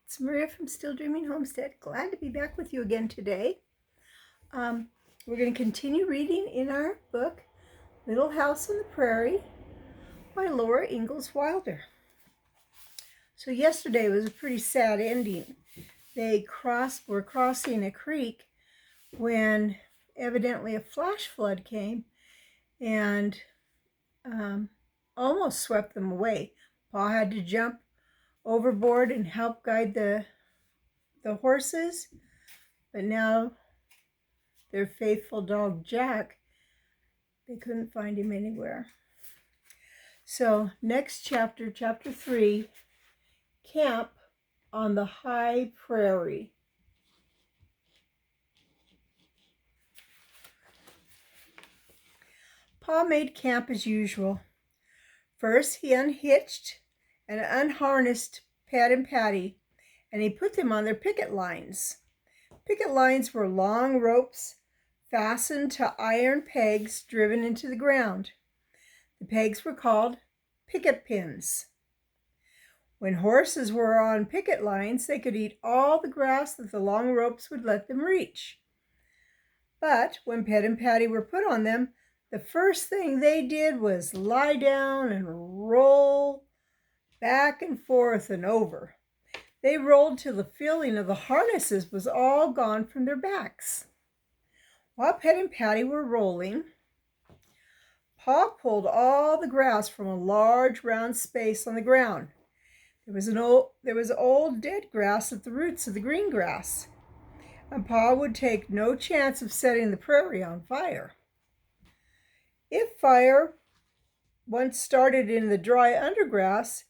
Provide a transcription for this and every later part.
It's Maria from Still Dreaming Homestead. Glad to be back with you again today. We're going to continue reading in our book, Little House on the Prairie by Laura Ingalls Wilder. So yesterday was a pretty sad ending. They were crossing a creek when evidently a flash flood came and almost swept them away. Pa had to jump overboard and help guide the horses, but now their faithful dog Jack, they couldn't find him anywhere. So next chapter, chapter 3, Camp on the High Prairie. Pa made camp as usual. First, he unhitched and unharnessed Pat and Patty, and he put them on their picket lines. Picket lines were long ropes fastened to iron pegs driven into the ground. The pegs were called picket pins. When horses were on picket lines, they could eat all the grass that the long ropes would let them reach. But when Pat and Patty were put on them, the first thing they did was lie down and roll back and forth and over. They rolled till the feeling of the harnesses was all gone from their backs. While Pat and Patty were rolling, Pa pulled all the grass from a large round space on the ground. There was old dead grass at the roots of the green grass, and Pa would take no chance of setting the prairie on fire. If fire once started in the dry undergrass,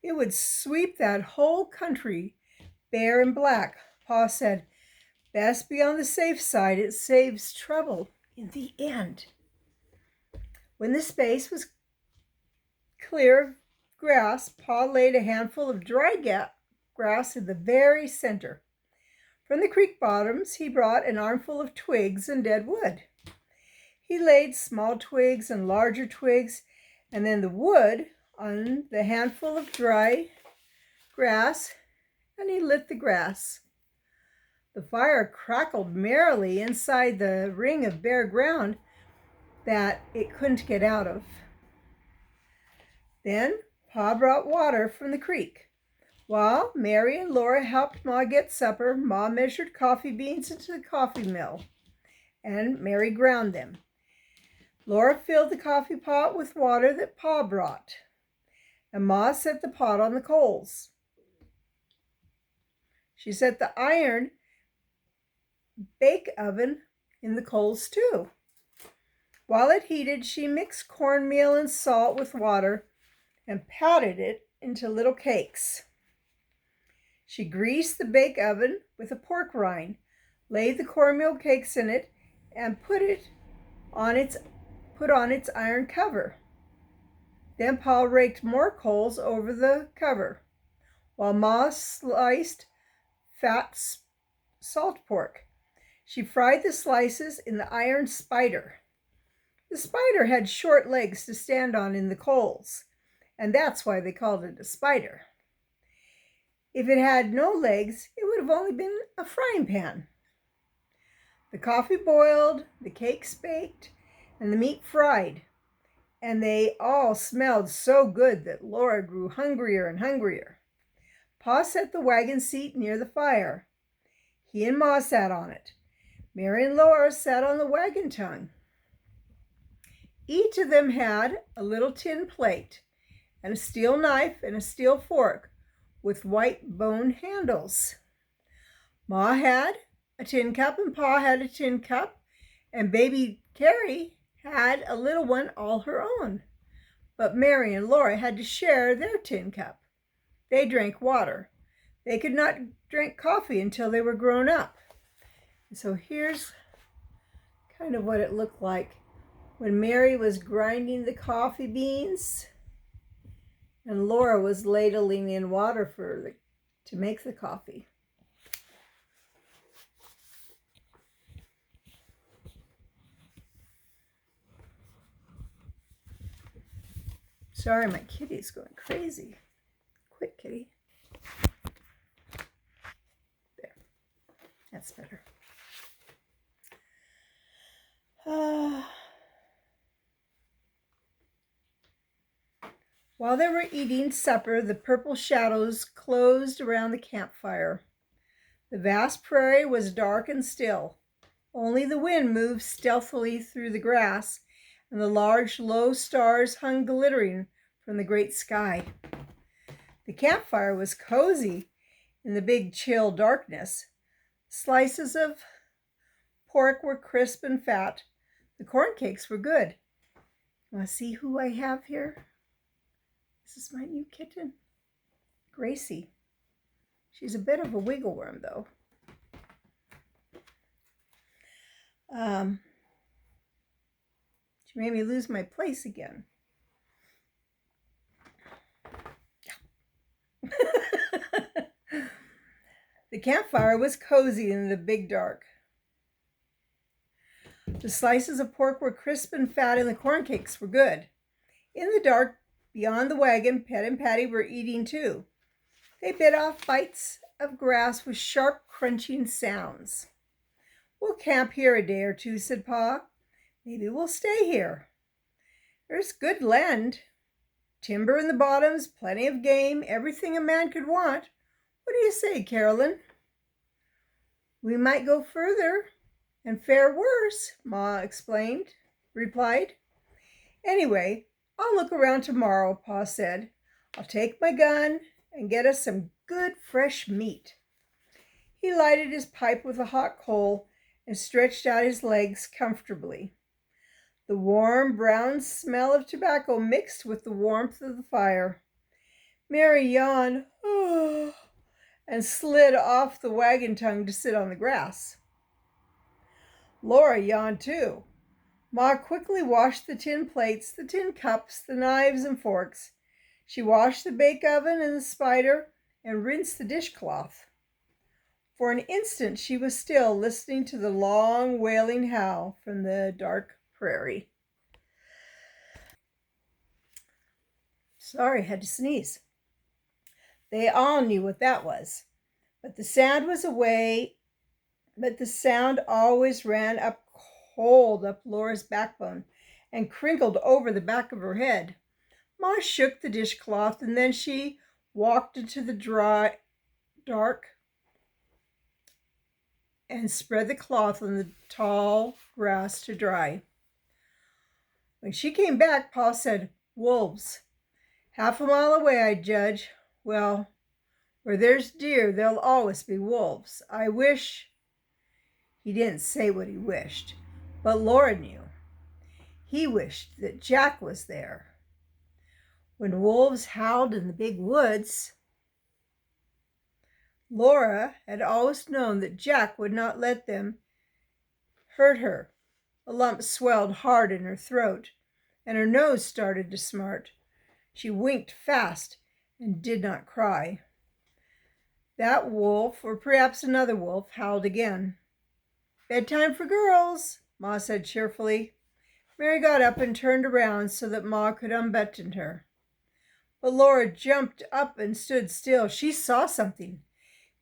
it would sweep that whole country bare and black. Pa said, "Best be on the safe side. It saves trouble in the end." When the space was clear of grass, Pa laid a handful of dry grass in the very center. From the creek bottoms, he brought an armful of twigs and dead wood. He laid small twigs and larger twigs, and then the wood on the handful of dry grass, and he lit the grass. The fire crackled merrily inside the ring of bare ground that it couldn't get out of. Then Pa brought water from the creek. While Mary and Laura helped Ma get supper, Ma measured coffee beans into the coffee mill, and Mary ground them. Laura filled the coffee pot with water that Pa brought, and Ma set the pot on the coals. She set the iron bake oven in the coals too. While it heated, she mixed cornmeal and salt with water and pounded it into little cakes. She greased the bake oven with a pork rind, laid the cornmeal cakes in it, and put on its iron cover. Then Pa raked more coals over the cover, while Ma sliced fat salt pork. She fried the slices in the iron spider. The spider had short legs to stand on in the coals, and that's why they called it a spider. If it had no legs, it would have only been a frying pan. The coffee boiled, the cakes baked, and the meat fried, and they all smelled so good that Laura grew hungrier and hungrier. Pa set the wagon seat near the fire. He and Ma sat on it. Mary and Laura sat on the wagon tongue. Each of them had a little tin plate and a steel knife and a steel fork with white bone handles. Ma had a tin cup and Pa had a tin cup, and baby Carrie had a little one all her own. But Mary and Laura had to share their tin cup. They drank water. They could not drink coffee until they were grown up. So here's kind of what it looked like when Mary was grinding the coffee beans and Laura was ladling in water to make the coffee. Sorry, my kitty's going crazy. Quit, kitty. That's better. While they were eating supper, the purple shadows closed around the campfire. The vast prairie was dark and still. Only the wind moved stealthily through the grass, and the large, low stars hung glittering from the great sky. The campfire was cozy in the big, chill darkness. Slices of pork were crisp and fat. The corn cakes were good. Want to see who I have here? This is my new kitten, Gracie. She's a bit of a wiggle worm, though. She made me lose my place again. The campfire was cozy in the big dark. The slices of pork were crisp and fat, and the corn cakes were good. In the dark beyond the wagon, Pet and Patty were eating too. They bit off bites of grass with sharp, crunching sounds. We'll camp here a day or two, said Pa. Maybe we'll stay here. There's good land, timber in the bottoms, plenty of game, everything a man could want. What do you say, Carolyn? We might go further and fare worse, Ma replied. Anyway, I'll look around tomorrow, Pa said. I'll take my gun and get us some good fresh meat. He lighted his pipe with a hot coal and stretched out his legs comfortably. The warm, brown smell of tobacco mixed with the warmth of the fire. Mary yawned and slid off the wagon tongue to sit on the grass. Laura yawned too. Ma quickly washed the tin plates, the tin cups, the knives and forks. She washed the bake oven and the spider and rinsed the dishcloth. For an instant she was still, listening to the long wailing howl from the dark prairie. Sorry, had to sneeze. They all knew what that was. But the sound always ran up cold up Laura's backbone and crinkled over the back of her head. Ma shook the dishcloth, and then she walked into the dark and spread the cloth on the tall grass to dry. When she came back, Pa said, "Wolves. Half a mile away, I judge. Well, where there's deer, there'll always be wolves. I wish—" He didn't say what he wished, but Laura knew. He wished that Jack was there. When wolves howled in the big woods, Laura had always known that Jack would not let them hurt her. A lump swelled hard in her throat, and her nose started to smart. She winked fast and did not cry. That wolf, or perhaps another wolf, howled again. "Bedtime for girls," Ma said cheerfully. Mary got up and turned around so that Ma could unbutton her. But Laura jumped up and stood still. She saw something.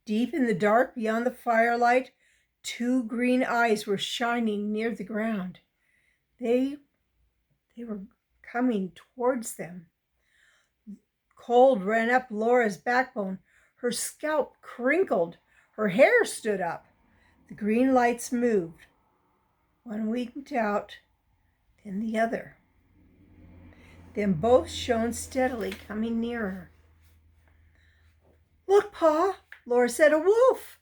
Deep in the dark beyond the firelight, two green eyes were shining near the ground. They were coming towards them. Cold ran up Laura's backbone. Her scalp crinkled. Her hair stood up. The green lights moved. One winked out, then the other. Then both shone steadily, coming nearer. "Look, Pa," Laura said, "a wolf."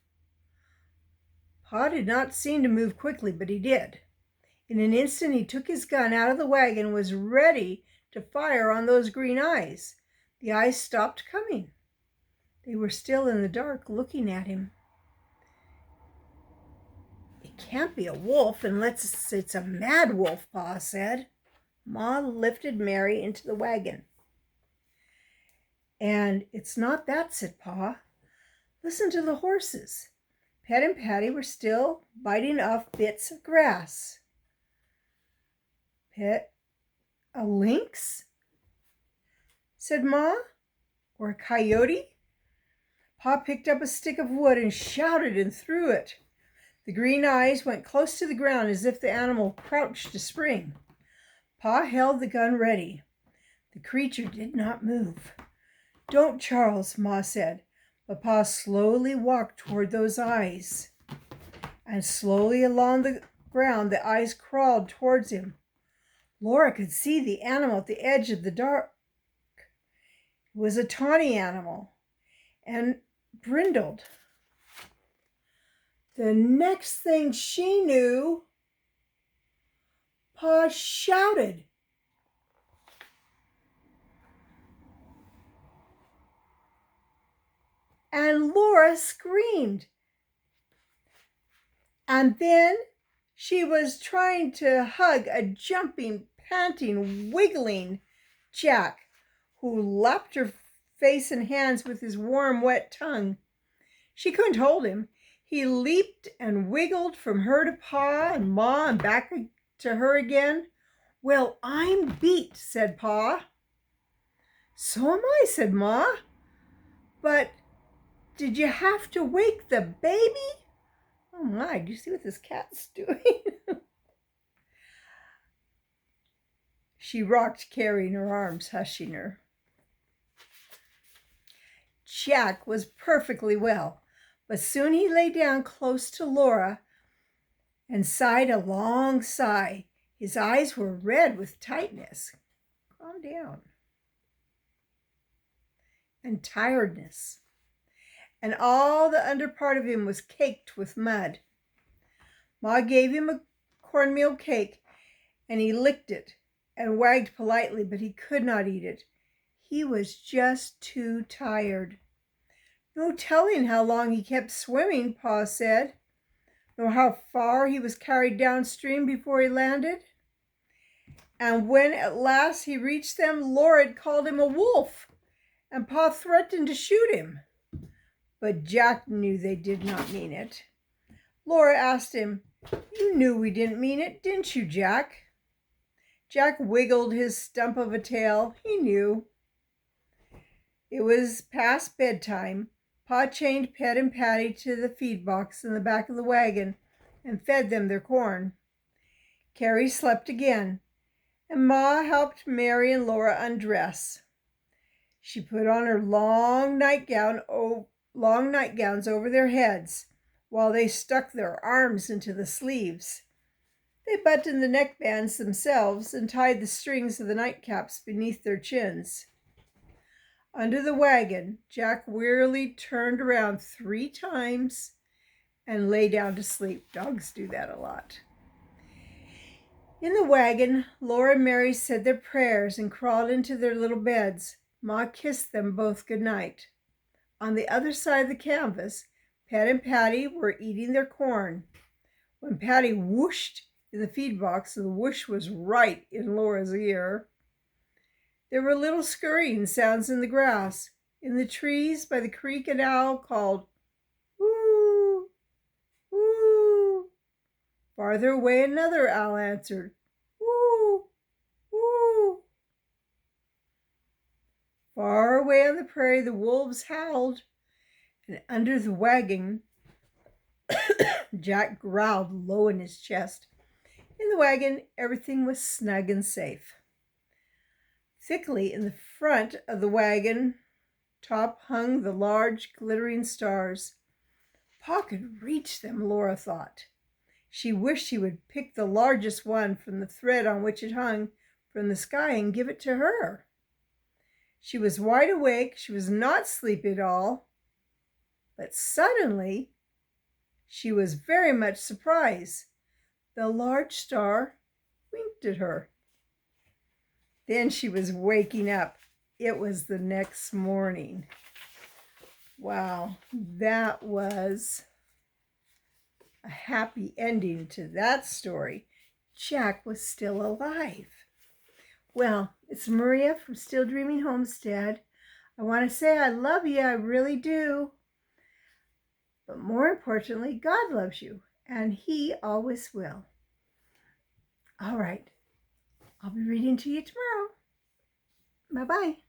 Pa did not seem to move quickly, but he did. In an instant he took his gun out of the wagon and was ready to fire on those green eyes. The eyes stopped coming. They were still in the dark, looking at him. "It can't be a wolf unless it's a mad wolf," Pa said. Ma lifted Mary into the wagon. "And it's not that," said Pa. "Listen to the horses." Pet and Patty were still biting off bits of grass. "Pet, a lynx?" said Ma. "Or a coyote?" Pa picked up a stick of wood and shouted and threw it. The green eyes went close to the ground as if the animal crouched to spring. Pa held the gun ready. The creature did not move. "Don't, Charles," Ma said, but Pa slowly walked toward those eyes. And slowly along the ground the eyes crawled towards him. Laura could see the animal at the edge of the dark. It was a tawny animal and brindled. The next thing she knew, Pa shouted. And Laura screamed. And then she was trying to hug a jumping, panting, wiggling Jack, who lapped her face and hands with his warm, wet tongue. She couldn't hold him. He leaped and wiggled from her to Pa and Ma and back to her again. "Well, I'm beat," said Pa. "So am I," said Ma. "But did you have to wake the baby?" Oh my, do you see what this cat's doing? She rocked Carrie in her arms, hushing her. Jack was perfectly well, but soon he lay down close to Laura and sighed a long sigh. His eyes were red with tightness. Calm down. And tiredness. And all the under part of him was caked with mud. Ma gave him a cornmeal cake, and he licked it and wagged politely, but he could not eat it. He was just too tired. "No telling how long he kept swimming," Pa said, "nor how far he was carried downstream before he landed. And when at last he reached them, Laura had called him a wolf, and Pa threatened to shoot him." But Jack knew they did not mean it. Laura asked him, "You knew we didn't mean it, didn't you, Jack?" Jack wiggled his stump of a tail. He knew. It was past bedtime. Pa chained Pet and Patty to the feed box in the back of the wagon and fed them their corn. Carrie slept again, and Ma helped Mary and Laura undress. She put on her long nightgowns over their heads while they stuck their arms into the sleeves. They buttoned the neckbands themselves and tied the strings of the nightcaps beneath their chins. Under the wagon, Jack wearily turned around 3 times and lay down to sleep. Dogs do that a lot. In the wagon, Laura and Mary said their prayers and crawled into their little beds. Ma kissed them both good night. On the other side of the canvas, Pet and Patty were eating their corn. When Patty whooshed in the feed box, the whoosh was right in Laura's ear. There were little scurrying sounds in the grass. In the trees by the creek, an owl called, "Woo, woo." Farther away, another owl answered, "Woo, woo." Far away on the prairie, the wolves howled, and under the wagon, Jack growled low in his chest. In the wagon, everything was snug and safe. Thickly in the front of the wagon top hung the large glittering stars. Pa could reach them, Laura thought. She wished he would pick the largest one from the thread on which it hung from the sky and give it to her. She was wide awake. She was not sleepy at all. But suddenly, she was very much surprised. The large star winked at her. Then she was waking up. It was the next morning. Wow, that was a happy ending to that story. Jack was still alive. Well, it's Maria from Still Dreaming Homestead. I want to say I love you. I really do. But more importantly, God loves you, and He always will. All right. I'll be reading to you tomorrow. Bye-bye.